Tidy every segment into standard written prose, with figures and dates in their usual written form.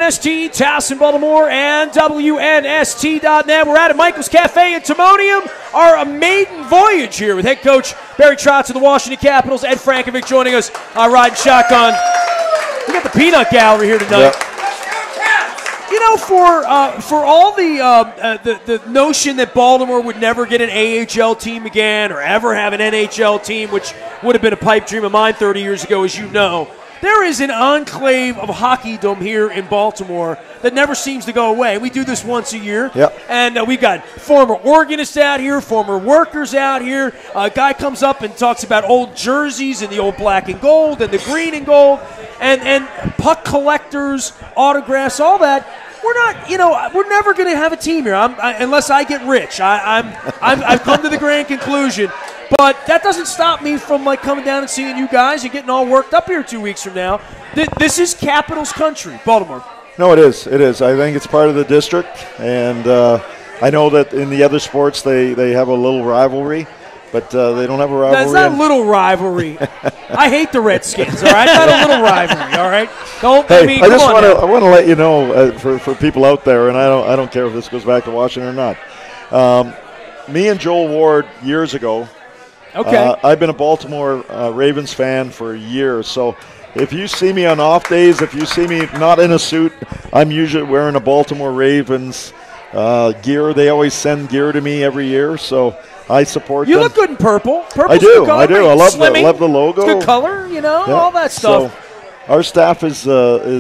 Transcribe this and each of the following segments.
WNST, Towson, Baltimore, and WNST.net. We're at Michael's Cafe in Timonium. Our maiden voyage here with head coach Barry Trotz of the Washington Capitals. Ed Frankovic joining us, riding shotgun. We got the peanut gallery here tonight. Yep. You know, for all the notion that Baltimore would never get an AHL team again or ever have an NHL team, which would have been a pipe dream of mine 30 years ago, as you know, there is an enclave of hockeydom here in Baltimore that never seems to go away. We do this once a year. Yep. And we've got former organists out here, former workers out here. A guy comes up and talks about old jerseys and the old black and gold and the green and gold and puck collectors, autographs, all that. We're not, we're never going to have a team here unless I get rich. I've come to the grand conclusion. But that doesn't stop me from coming down and seeing you guys and getting all worked up here 2 weeks from now. This is Capitals country, Baltimore. No, it is. It is. I think it's part of the district, and I know that in the other sports they have a little rivalry, but they don't have a rivalry. It's not a little rivalry. I hate the Redskins. All right, not a little rivalry. All right, I just want to let you know for people out there, and I don't care if this goes back to Washington or not. Me and Joel Ward years ago. Okay. I've been a Baltimore Ravens fan for years, so if you see me on off days, if you see me not in a suit, I'm usually wearing a Baltimore Ravens gear. They always send gear to me every year, so I support them. You look good in purple. Purple's I do. Good color, I do. I love the logo. It's good color, all that stuff. So our staff has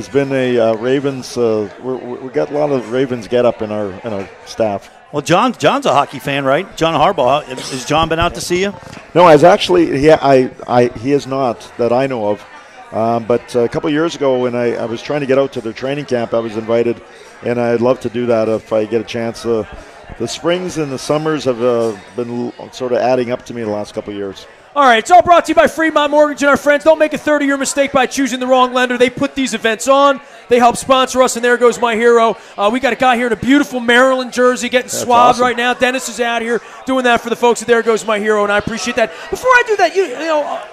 been a Ravens. We got a lot of Ravens get up in our staff. Well, John's a hockey fan, right? John Harbaugh. Has John been out to see you? No, he has not that I know of. But a couple of years ago when I was trying to get out to their training camp, I was invited, and I'd love to do that if I get a chance. The springs and the summers have been sort of adding up to me the last couple of years. All right, it's all brought to you by Fremont Mortgage and our friends. Don't make a 30-year mistake by choosing the wrong lender. They put these events on. They help sponsor us, and there goes my hero. We got a guy here in a beautiful Maryland jersey getting swabbed awesome. Right now. Dennis is out here doing that for the folks at There Goes My Hero, and I appreciate that. Before I do that,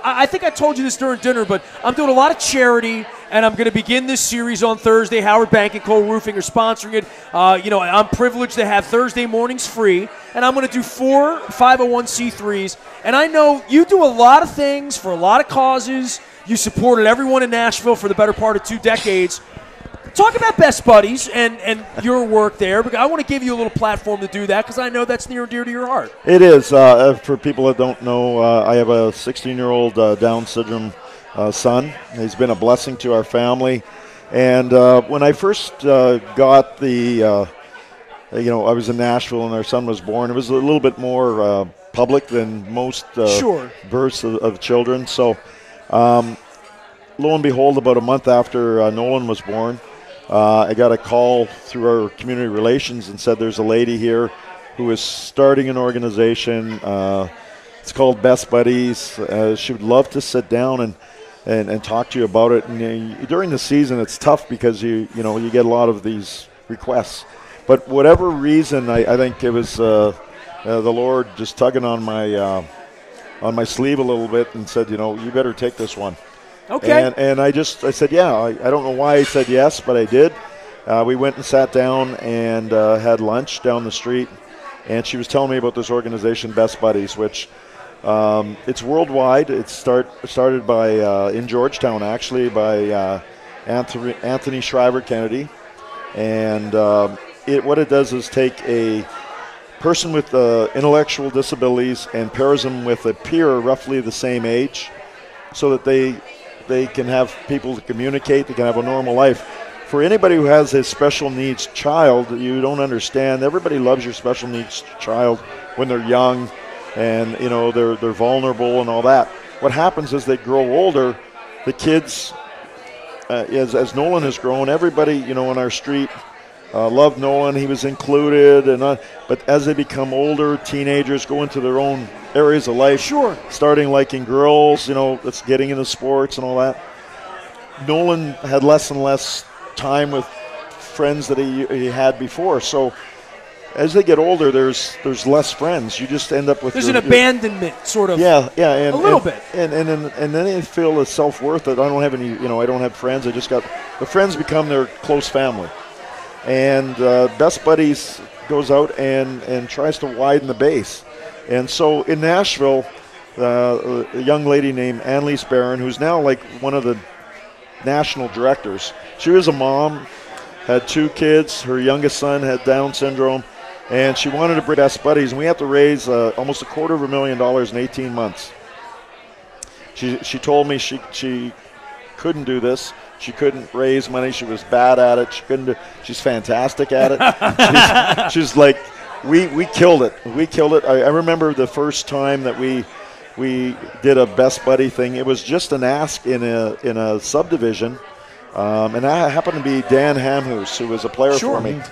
I think I told you this during dinner, but I'm doing a lot of charity, and I'm going to begin this series on Thursday. Howard Bank and Cole Roofing are sponsoring it. I'm privileged to have Thursday mornings free, and I'm going to do 4 501c3s. And I know you do a lot of things for a lot of causes. You supported everyone in Nashville for the better part of 2 decades. Talk about Best Buddies and your work there, because I want to give you a little platform to do that because I know that's near and dear to your heart. It is. For people that don't know, I have a 16-year-old Down syndrome son. He's been a blessing to our family. And when I first got I was in Nashville and our son was born, it was a little bit more public than most births of children. So lo and behold, about a month after Nolan was born, I got a call through our community relations and said there's a lady here who is starting an organization. It's called Best Buddies. She would love to sit down and talk to you about it. And during the season, it's tough because you get a lot of these requests. But whatever reason, I think it was the Lord just tugging on my sleeve a little bit and said, you better take this one. Okay. And I said, yeah. I don't know why I said yes, but I did. We went and sat down and had lunch down the street, and she was telling me about this organization, Best Buddies, which it's worldwide. It's started by in Georgetown, actually, by Anthony Shriver Kennedy. And what it does is take a person with intellectual disabilities and pairs them with a peer roughly the same age so that they can have people to communicate, they can have a normal life. For anybody who has a special needs child, you don't understand. Everybody loves your special needs child when they're young and, they're vulnerable and all that. What happens as they grow older, the kids, as Nolan has grown, everybody, in our street loved Nolan. He was included. But as they become older, teenagers go into their own areas of life. Sure. Starting liking girls, that's getting into sports and all that. Nolan had less and less time with friends that he had before. So as they get older, there's less friends. You just end up with an abandonment sort of. Yeah, and a little bit. And then they feel the self-worth that I don't have any. I don't have friends. I just got the friends become their close family, and Best Buddies goes out and tries to widen the base, and so in Nashville, a young lady named Annalise Barron, who's now like one of the national directors. She was a mom, had 2 kids. Her youngest son had Down syndrome. And she wanted to bring Best Buddies, and we have to raise almost $250,000 in 18 months. She told me she couldn't do this. She couldn't raise money. She was bad at it. She couldn't do. She's fantastic at it. she's like, we killed it. We killed it. I remember the first time that we did a Best Buddy thing. It was just an ask in a subdivision, and that happened to be Dan Hamhouse, who was a player for me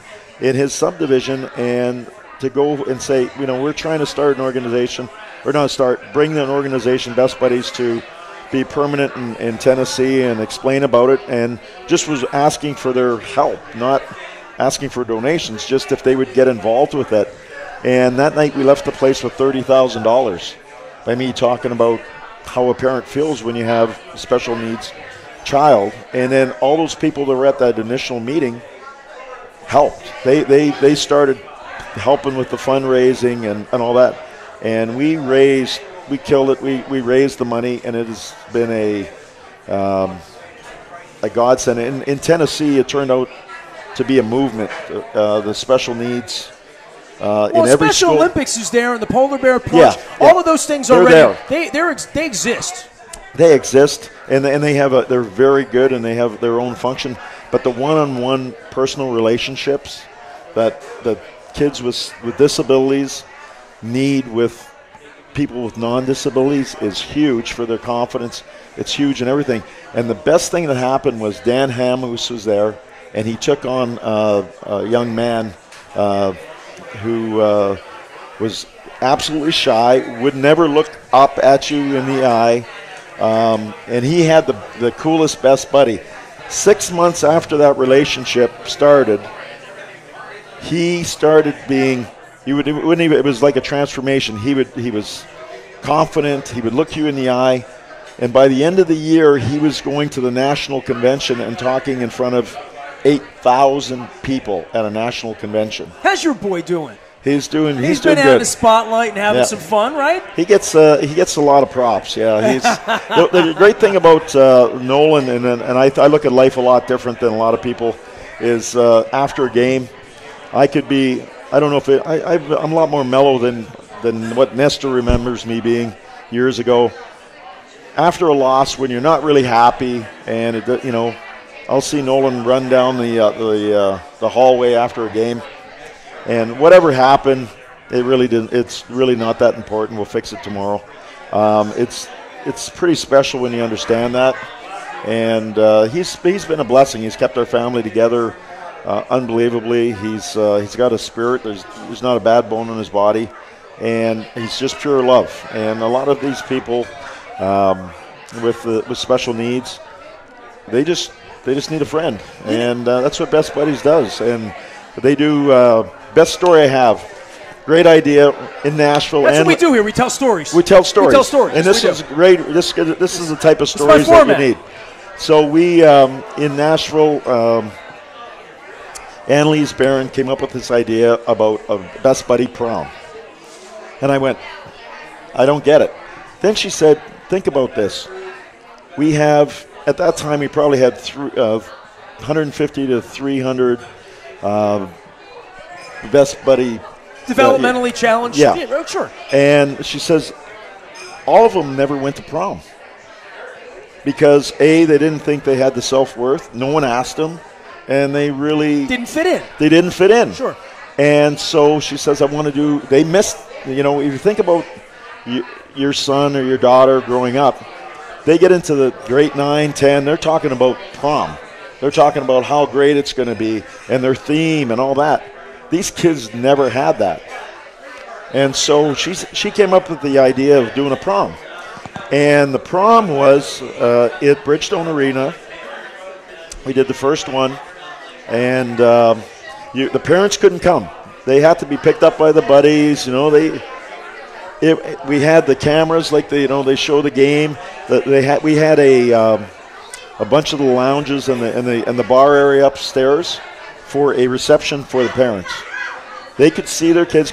in his subdivision, and to go and say, we're trying to start an organization, bring an organization, Best Buddies, to be permanent in Tennessee, and explain about it, and just was asking for their help, not asking for donations, just if they would get involved with it. And that night we left the place with $30,000 by me talking about how a parent feels when you have a special needs child, and then all those people that were at that initial meeting helped. They started helping with the fundraising and all that, and we killed it. We raised the money, and it has been a godsend. In Tennessee, it turned out to be a movement. The special needs in every Special school. Olympics is there, and the Polar Bear Plunge. All of those things They're already. there. They exist. They exist, and they have they're very good, and they have their own function. But the one-on-one personal relationships that the kids with disabilities need with people with non-disabilities is huge for their confidence. It's huge and everything. And the best thing that happened was Dan Hamhouse was there, and he took on a young man who was absolutely shy, would never look up at you in the eye, and he had the coolest Best Buddy. 6 months after that relationship started, he started being. It was like a transformation. He was confident. He would look you in the eye, and by the end of the year, he was going to the national convention and talking in front of 8,000 people at a national convention. How's your boy doing? He's doing He's doing been out in good. the spotlight and having some fun, right? He gets a lot of props. Yeah, he's the great thing about Nolan, and I look at life a lot different than a lot of people. Is after a game, I could be. I don't know if I'm a lot more mellow than what Nestor remembers me being years ago. After a loss, when you're not really happy, and I'll see Nolan run down the hallway after a game. And whatever happened, it really didn't. It's really not that important. We'll fix it tomorrow. It's pretty special when you understand that. And he's been a blessing. He's kept our family together unbelievably. He's got a spirit. There's not a bad bone in his body, and he's just pure love. And a lot of these people with special needs, they just need a friend, and that's what Best Buddies does. And they do. Best story I have. Great idea in Nashville. That's what we do here. We tell stories. We tell stories. And this is great. This is the type of stories that you need. So we, in Nashville, Annalise Barron came up with this idea about a Best Buddy prom. And I went, I don't get it. Then she said, think about this. We have, at that time, we probably had 150 to 300 Best Buddy. Developmentally challenged? Yeah. Sure. And she says, all of them never went to prom. Because, A, they didn't think they had the self-worth. No one asked them. And they really didn't fit in. They didn't fit in. Sure. And so she says, they missed, if you think about your son or your daughter growing up, they get into the grade 9, 10, they're talking about prom. They're talking about how great it's going to be and their theme and all that. These kids never had that. And so she came up with the idea of doing a prom. And the prom was at Bridgestone Arena. We did the first one. And the parents couldn't come. they had to be picked up by the buddies. You know, we had the cameras, like they show the game. We had a bunch of the lounges and the bar area upstairs for a reception for the parents. They could see their kids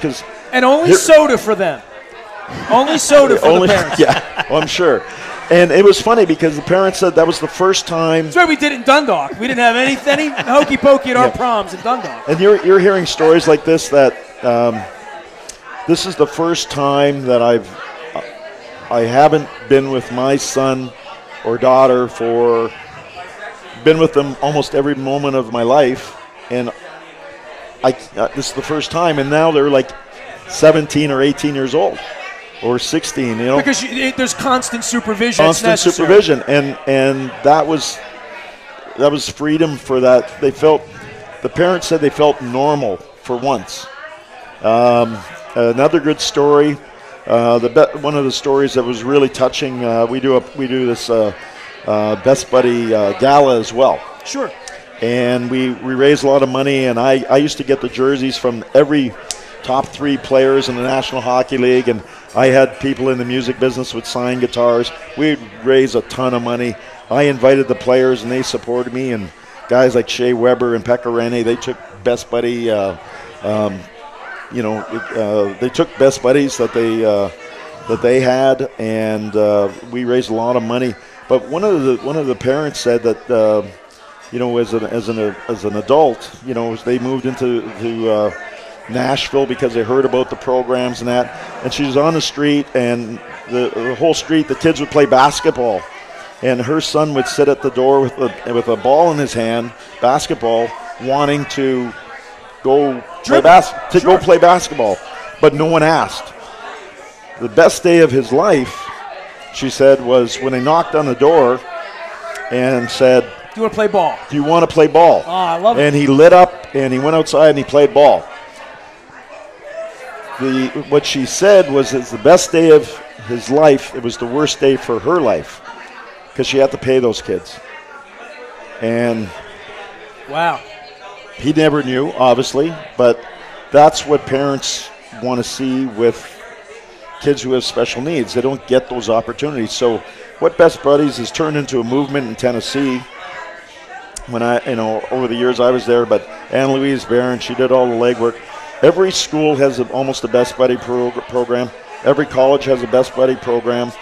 and only soda for them. Only soda for the parents. Yeah, well, I'm sure. And it was funny because the parents said that was the first time. That's why we did it in Dundalk. We didn't have any hokey pokey at our proms in Dundalk. And you're hearing stories like this that this is the first time that I haven't been with my son or daughter been with them almost every moment of my life, and this is the first time, and now they're like 17 or 18 years old. Or 16, you know. Because there's constant supervision. Constant supervision, and that was freedom for that. The parents said they felt normal for once. Another good story. One of the stories that was really touching. We do this Best Buddy gala as well. Sure. And we raised a lot of money, and I used to get the jerseys from every top 3 players in the National Hockey League, and I had people in the music business with signed guitars. We'd raise a ton of money. I invited the players, and they supported me, and guys like Shea Weber and Pekka Rinne, they took Best Buddy, they took Best Buddies that they had, and we raised a lot of money. But one of the parents said that as an adult, as they moved into Nashville because they heard about the programs and that, and she was on the street, and the whole street, the kids would play basketball, and her son would sit at the door with a ball in his hand, basketball, wanting to go play basketball, but no one asked. The best day of his life, she said, was when they knocked on the door and said, "Do you want to play ball? Do you want to play ball?" Oh, I love it. And he lit up, and he went outside and he played ball. What she said was it's the best day of his life. It was the worst day for her life because she had to pay those kids. And wow, he never knew, obviously, but that's what parents want to see with kids who have special needs. They don't get those opportunities. So what Best Buddies has turned into a movement in Tennessee. When over the years I was there, but Anne Louise Barron, she did all the legwork. Every school has almost a Best Buddy program. Every college has a Best Buddy program.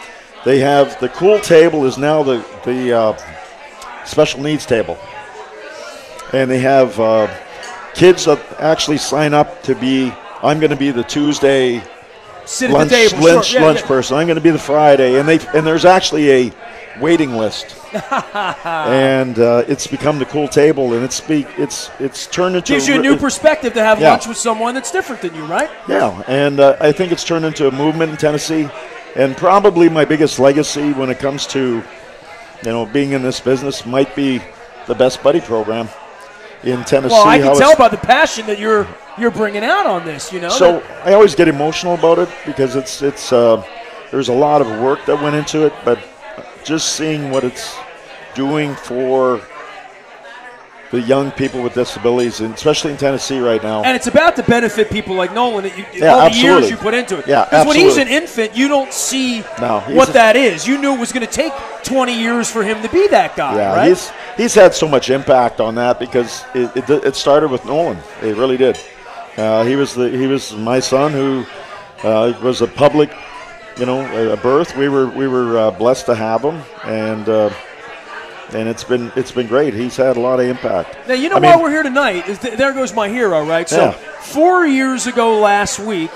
They have the cool table is now the special needs table, and they have kids that actually sign up to be. I'm going to be the Tuesday lunch person. I'm going to be the Friday, and there's actually a waiting list. And it's become the cool table, and it's turned into gives you a new perspective to have lunch with someone that's different than you, right? Yeah, and I think it's turned into a movement in Tennessee, and probably my biggest legacy when it comes to being in this business might be the Best Buddy program in Tennessee. Well, I can tell by the passion that you're bringing out on this. So I always get emotional about it because it's there's a lot of work that went into it, but just seeing what it's doing for the young people with disabilities, and especially in Tennessee right now. And it's about to benefit people like Nolan, all the absolutely. years you put into it. Yeah, because when he's an infant, you don't see what that is. You knew it was going to take 20 years for him to be that guy, right? He's had so much impact on that because it started with Nolan. It really did. He was my son who was a public a birth. We were blessed to have him, and it's been great. He's had a lot of impact. Now why we're here tonight is there goes my hero, right? So 4 years ago last week,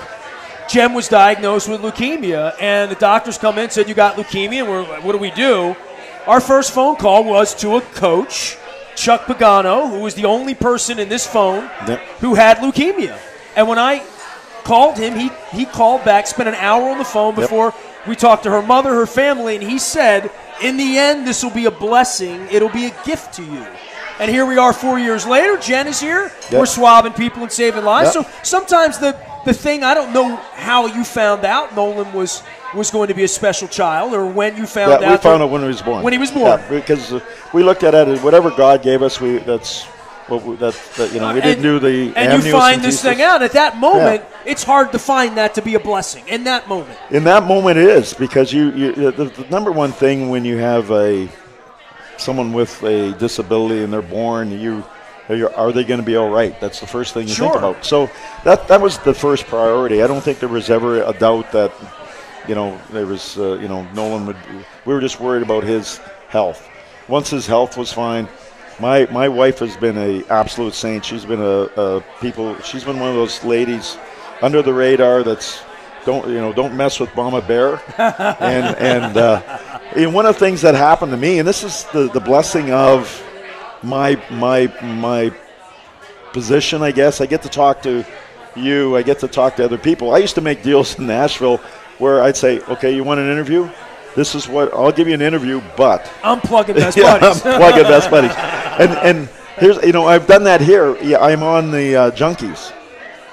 Jem was diagnosed with leukemia, and the doctors come in and said, "You got leukemia." And what do we do? Our first phone call was to a coach, Chuck Pagano, who was the only person in this phone who had leukemia. And when I called him, he called back, spent an hour on the phone before we talked to her mother, her family, and he said, "In the end, this will be a blessing. It'll be a gift to you." And here we are 4 years later. Jen is here. We're swabbing people and saving lives. So sometimes the thing, I don't know how you found out Nolan was going to be a special child, or when you found out. We found out when he was born. When he was born. Yeah, because we looked at it as whatever God gave us, we didn't do the and you find this thing out. At that moment, it's hard to find that to be a blessing. In that moment, it is, because the number one thing when you have someone with a disability and they're born, are they going to be all right? That's the first thing you think about. So that was the first priority. I don't think there was ever a doubt that there was Nolan would. We were just worried about his health. Once his health was fine. My wife has been an absolute saint. She's been she's been one of those ladies under the radar that's don't mess with Mama Bear. and one of the things that happened to me, and this is the blessing of my position, I guess. I get to talk to you. I get to talk to other people. I used to make deals in Nashville where I'd say, okay, you want an interview? This is what I'll give you an interview, but I'm plugging Best Buddies. I'm plugging Best Buddies. And here's, I've done that here. Yeah, I'm on the Junkies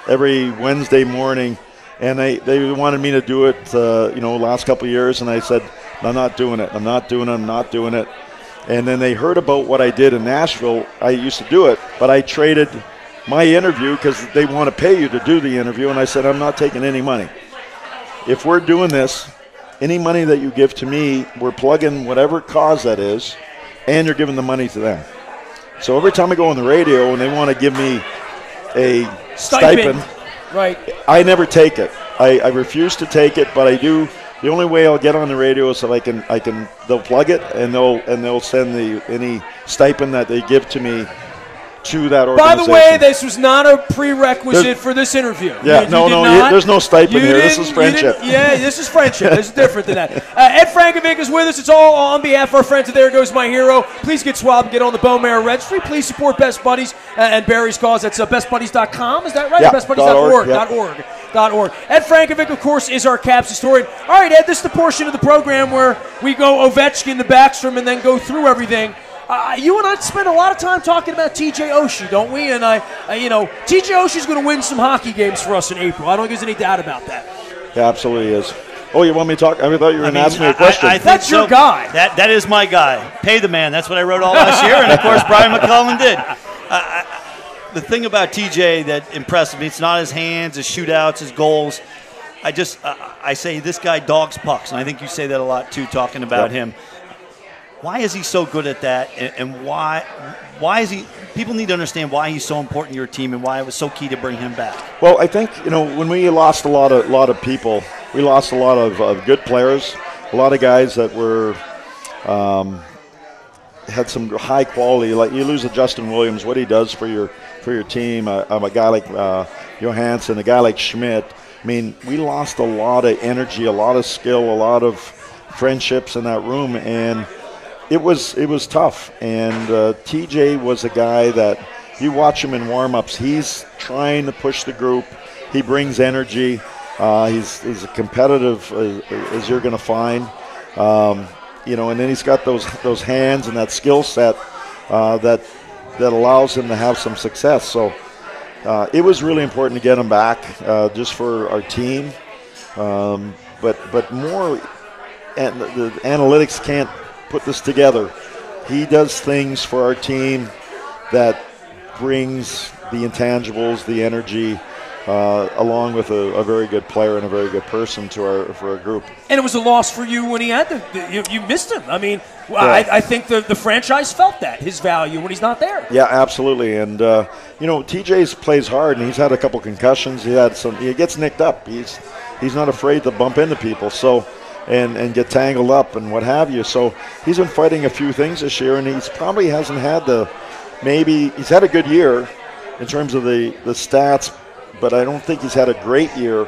every Wednesday morning, and they wanted me to do it, last couple of years, and I said, I'm not doing it. I'm not doing it. And then they heard about what I did in Nashville. I used to do it, but I traded my interview because they want to pay you to do the interview, and I said, I'm not taking any money. If we're doing this, any money that you give to me, we're plugging whatever cause that is, and you're giving the money to them. So every time I go on the radio and they want to give me a stipend, right? I never take it. I refuse to take it, but I do. The only way I'll get on the radio is if they'll plug it and they'll send any stipend that they give to me to that organization. By the way, this was not a prerequisite for this interview. Yeah, there's no stipend here. This is friendship. Yeah, this is friendship. This is different than that. Ed Frankovic is with us. It's all on behalf of our friends at There Goes My Hero. Please get swabbed and get on the Bone Marrow Registry. Please support Best Buddies and Barry's cause. That's bestbuddies.com. Is that right? Yeah, bestbuddies.org. .org. Ed Frankovic, of course, is our Caps historian. All right, Ed, this is the portion of the program where we go Ovechkin to Backstrom and then go through everything. You and I spend a lot of time talking about TJ Oshie, don't we? And TJ Oshie's going to win some hockey games for us in April. I don't think there's any doubt about that. Yeah, absolutely is. Oh, you want me to talk? I thought you were going to ask me a question. I think that's your guy. That is my guy. Pay the man. That's what I wrote all last year, and of course Brian McCullen did. The thing about TJ that impressed me, it's not his hands, his shootouts, his goals. I say this guy dogs pucks, and I think you say that a lot too, talking about him. Why is he so good at that, and why is he? People need to understand why he's so important to your team and why it was so key to bring him back. Well, I think when we lost a lot of people, we lost a lot of good players, a lot of guys that were had some high quality. Like you lose a Justin Williams, what he does for your team, a guy like Johansson, a guy like Schmidt. I mean, we lost a lot of energy, a lot of skill, a lot of friendships in that room, and it was tough. And TJ was a guy that you watch him in warm-ups. He's trying to push the group. He brings energy. He's as competitive as you're going to find. And then he's got those hands and that skill set that allows him to have some success. So it was really important to get him back just for our team. But more, and the analytics can't put this together. He does things for our team that brings the intangibles, the energy, along with a very good player and a very good person for our group. And it was a loss for you when he had you missed him. I mean, I think the franchise felt that, his value, when he's not there. Yeah, absolutely. And TJ plays hard, and he's had a couple concussions. He gets nicked up. He's not afraid to bump into people. So. And get tangled up and what have you. So he's been fighting a few things this year, and he's probably hasn't had he's had a good year in terms of the stats, but I don't think he's had a great year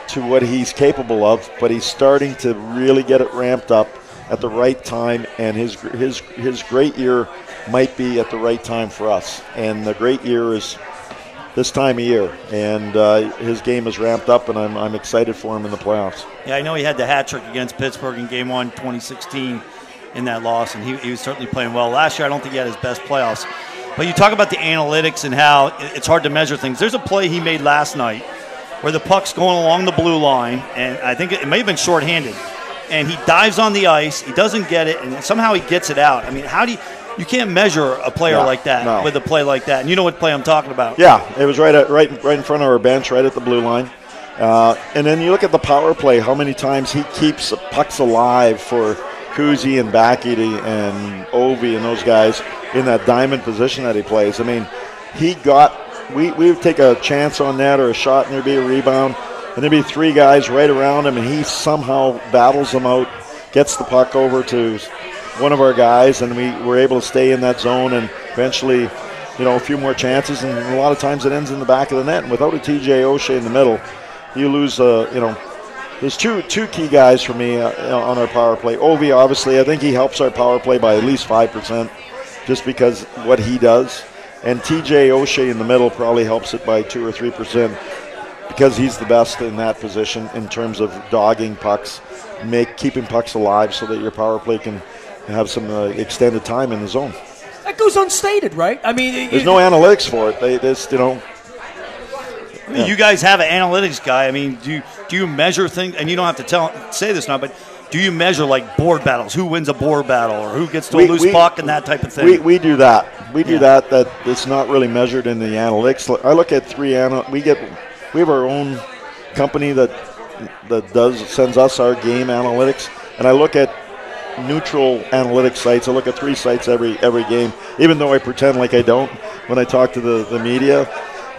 to what he's capable of. But he's starting to really get it ramped up at the right time, and his great year might be at the right time for us. And the great year is this time of year, and his game is ramped up, and I'm excited for him in the playoffs. Yeah, I know he had the hat trick against Pittsburgh in Game 1, 2016, in that loss, and he was certainly playing well. Last year, I don't think he had his best playoffs. But you talk about the analytics and how it's hard to measure things. There's a play he made last night where the puck's going along the blue line, and I think it may have been shorthanded, and he dives on the ice, he doesn't get it, and somehow he gets it out. I mean, how do You can't measure a player like that with a play like that. And you know what play I'm talking about. Yeah, it was right in front of our bench, right at the blue line. And then you look at the power play, how many times he keeps pucks alive for Kuzi and Backy and Ovi and those guys in that diamond position that he plays. I mean, we would take a chance on that or a shot and there'd be a rebound and there'd be 3 guys right around him and he somehow battles them out, gets the puck over to one of our guys, and we were able to stay in that zone and eventually, a few more chances, and a lot of times it ends in the back of the net. And without a TJ O'Shea in the middle, you lose, there's two key guys for me on our power play. Ovi, obviously, I think he helps our power play by at least 5% just because what he does. And TJ O'Shea in the middle probably helps it by 2 or 3% because he's the best in that position in terms of dogging pucks, keeping pucks alive so that your power play can have some extended time in the zone. That goes unstated, right? I mean, there's no analytics for it. They just, You guys have an analytics guy. I mean, do you measure things? And you don't have to say this now, but do you measure like board battles? Who wins a board battle, or who gets to a loose puck and that type of thing? We do that. We do that. That it's not really measured in the analytics. I look at we have our own company that sends us our game analytics, and I look at neutral analytics sites. I look at 3 sites every game, even though I pretend like I don't when I talk to the media.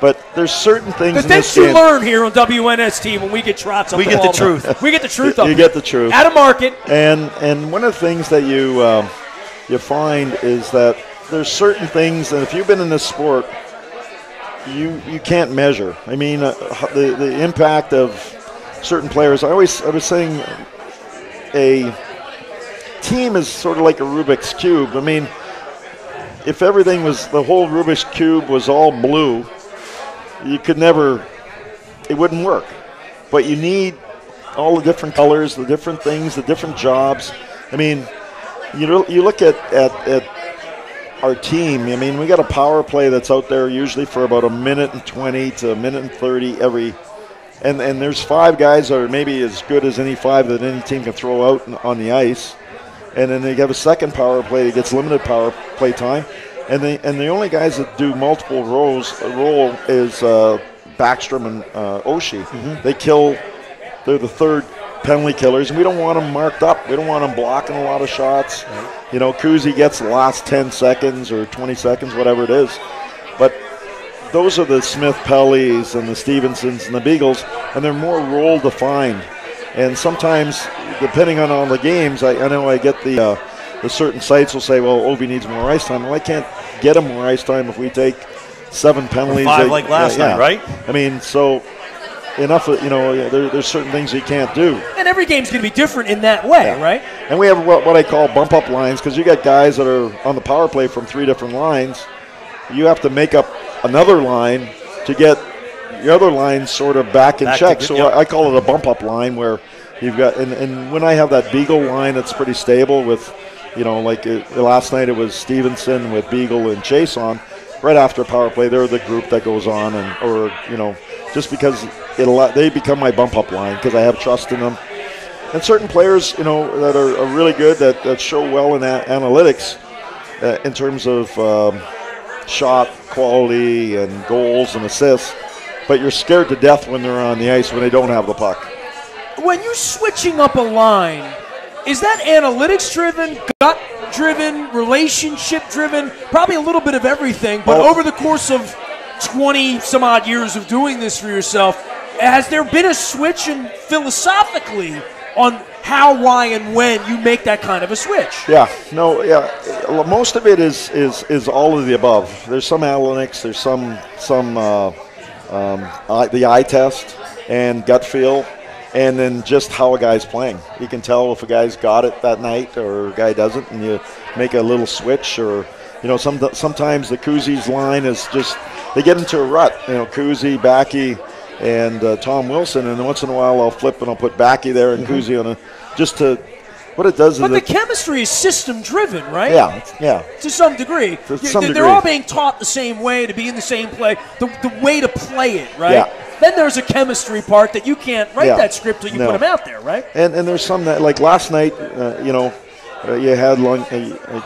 But there's certain things. The things you learn here on WNST when we get Trotz up. We get the truth. We get the truth up. You get the truth. At a market. And one of the things that you find is that there's certain things, and if you've been in this sport, you can't measure. I mean, the impact of certain players. I was saying a team is sort of like a Rubik's Cube. I mean, if everything was, the whole Rubik's Cube was all blue, you could never, it wouldn't work. But you need all the different colors, the different things, the different jobs. I mean, you look at our team. I mean, we got a power play that's out there usually for about 1:20 to 1:30 every. And there's 5 guys that are maybe as good as any 5 that any team can throw out on the ice. And then they have a second power play that gets limited power play time. And the only guys that do multiple role is Backstrom and Oshie. Mm-hmm. They're the third penalty killers, and we don't want them marked up. We don't want them blocking a lot of shots. Right. Kuzi gets the last 10 seconds or 20 seconds, whatever it is. But those are the Smith Pellys and the Stevensons and the Beagles, and they're more role defined. And sometimes, depending on all the games, I know I get the certain sites will say, well, Ovi needs more ice time. Well, I can't get him more ice time if we take 7 penalties. 5 like last night, right? I mean, so enough, there's certain things you can't do. And every game's going to be different in that way, right? And we have what I call bump-up lines, because you got guys that are on the power play from 3 different lines. You have to make up another line to get the other line sort of back in check. So I call it a bump-up line where you've got, and when I have that Beagle line that's pretty stable with, last night it was Stevenson with Beagle and Chase on. Right after power play, they're the group that goes on, just because they become my bump-up line because I have trust in them. And certain players, that are really good, that show well in analytics in terms of shot quality and goals and assists, but you're scared to death when they're on the ice when they don't have the puck. When you're switching up a line, is that analytics-driven, gut-driven, relationship-driven? Probably a little bit of everything, but over the course of 20-some-odd years of doing this for yourself, has there been a switch in philosophically on how, why, and when you make that kind of a switch? Most of it is all of the above. There's some analytics, there's some the eye test and gut feel, and then just how a guy's playing. You can tell if a guy's got it that night or a guy doesn't, and you make a little switch. Or sometimes the Kuzi's line is just, they get into a rut. Kuzi, Backy, and Tom Wilson, and then once in a while I'll flip and I'll put Backy there and Kuzi on what it does is... But the chemistry is system-driven, right? Yeah. To some degree. They're all being taught the same way, to be in the same play, the way to play it, right? Yeah. Then there's a chemistry part that you can't write that script till you put them out there, right? And there's some that, like last night, you had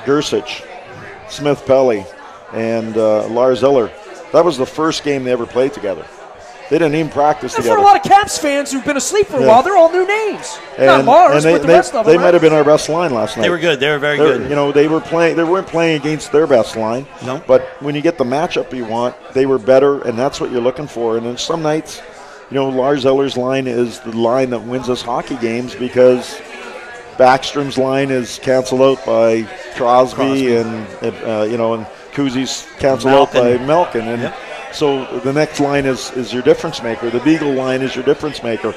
Gersich Smith Pelly and Lars Eller. That was the first game they ever played together. They didn't even practice and together. For a lot of Caps fans who've been asleep for a while, they're all new names. Not And Lars, but the rest of them. They might have been our best line last night. They were good. They were very good. You know, they weren't playing against their best line. No. But when you get the matchup you want, they were better, and that's what you're looking for. And then some nights, you know, Lars Eller's line is the line that wins us hockey games because Backstrom's line is canceled out by Crosby. and Kuzi's canceled out by Malkin. And so the next line is your difference maker. The Beagle line is your difference maker.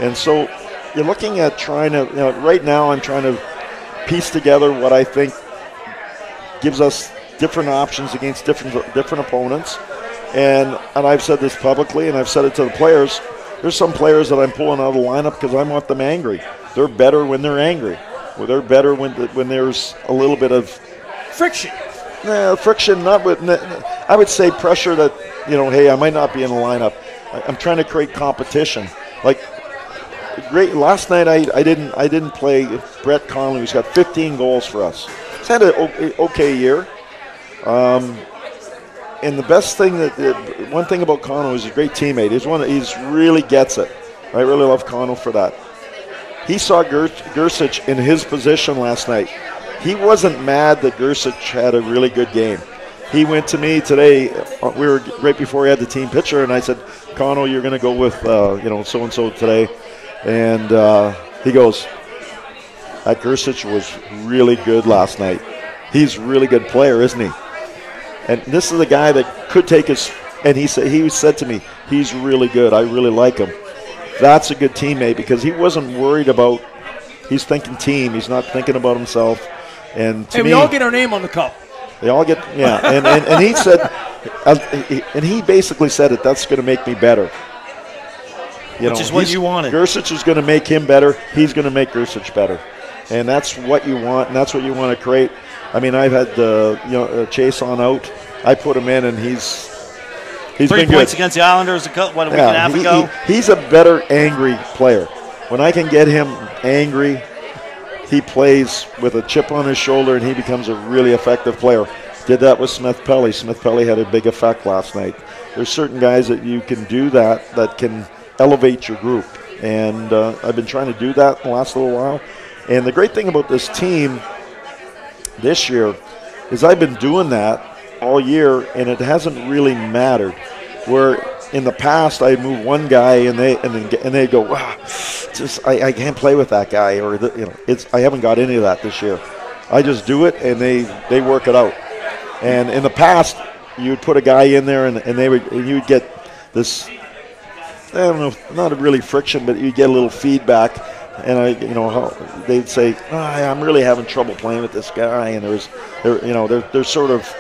And so you're looking at trying to, you know, right now I'm trying to piece together what I think gives us different options against different opponents. And I've said this publicly, and I've said it to the players. There's some players that I'm pulling out of the lineup because I want them angry. They're better when they're angry. Well, they're better when there's a little bit of friction. Friction, not with. I would say pressure that, you know, hey, I might not be in the lineup. I'm trying to create competition. Like, great last night, I didn't play Brett Connolly, who's got 15 goals for us. He's had an okay year. And the best thing one thing about Connell is he's a great teammate. He's really gets it. I really love Connell for that. He saw Gersich in his position last night. He wasn't mad that Gersich had a really good game. He went to me today. We were right before he had the team picture, and I said, "Connell, you're going to go with so and so today." And he goes, "That Gersich was really good last night. He's a really good player, isn't he?" And this is a guy that could take his. And he said to me, "He's really good. I really like him." That's a good teammate because he wasn't worried about. He's thinking team. He's not thinking about himself. And to me, we all get our name on the cup. They all get, yeah. And he said, and he basically said it. That's going to make me better. Which is what you wanted. Gersich is going to make him better. He's going to make Gersich better, and that's what you want. And that's what you want to create. I mean, I've had Chase on out. I put him in, and he's 3 been points good. against the Islanders a week and a half ago. He's a better angry player. When I can get him angry, he plays with a chip on his shoulder, and he becomes a really effective player. Did that with Smith Pelly. Smith Pelly had a big effect last night. There's certain guys that you can do that can elevate your group, and I've been trying to do that in the last little while. And the great thing about this team this year is I've been doing that all year, and it hasn't really mattered. Where in the past I move one guy and they go, wow, I can't play with that guy, or I haven't got any of that this year. I just do it and they work it out. And in the past you'd put a guy in there and you'd get this, I don't know, not really friction, but you'd get a little feedback. And they'd say, I'm really having trouble playing with this guy, and they're sort of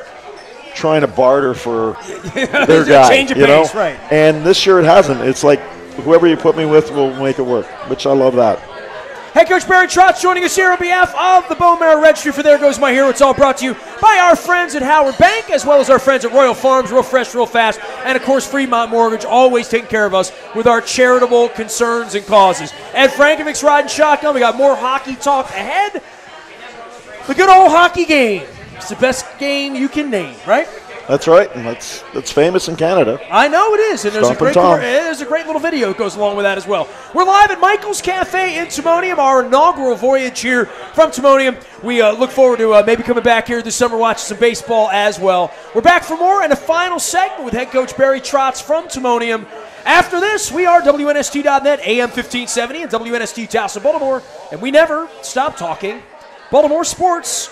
trying to barter for their guy, change of pace, right? And this year it hasn't. It's like whoever you put me with will make it work, which I love that. Head coach Barry Trotz joining us here on behalf of the Bone Marrow Registry for There Goes My Hero. It's all brought to you by our friends at Howard Bank, as well as our friends at Royal Farms, real fresh, real fast, and of course Fremont Mortgage, always taking care of us with our charitable concerns and causes. Ed Frankovich's riding shotgun. We got more hockey talk ahead. The good old hockey game. It's the best game you can name, right? That's right, and that's famous in Canada. I know it is, and there's a great little video that goes along with that as well. We're live at Michael's Cafe in Timonium, our inaugural voyage here from Timonium. We look forward to maybe coming back here this summer, watching some baseball as well. We're back for more and a final segment with head coach Barry Trotz from Timonium. After this, we are WNST.net, AM 1570, and WNST Towson, Baltimore, and we never stop talking Baltimore sports.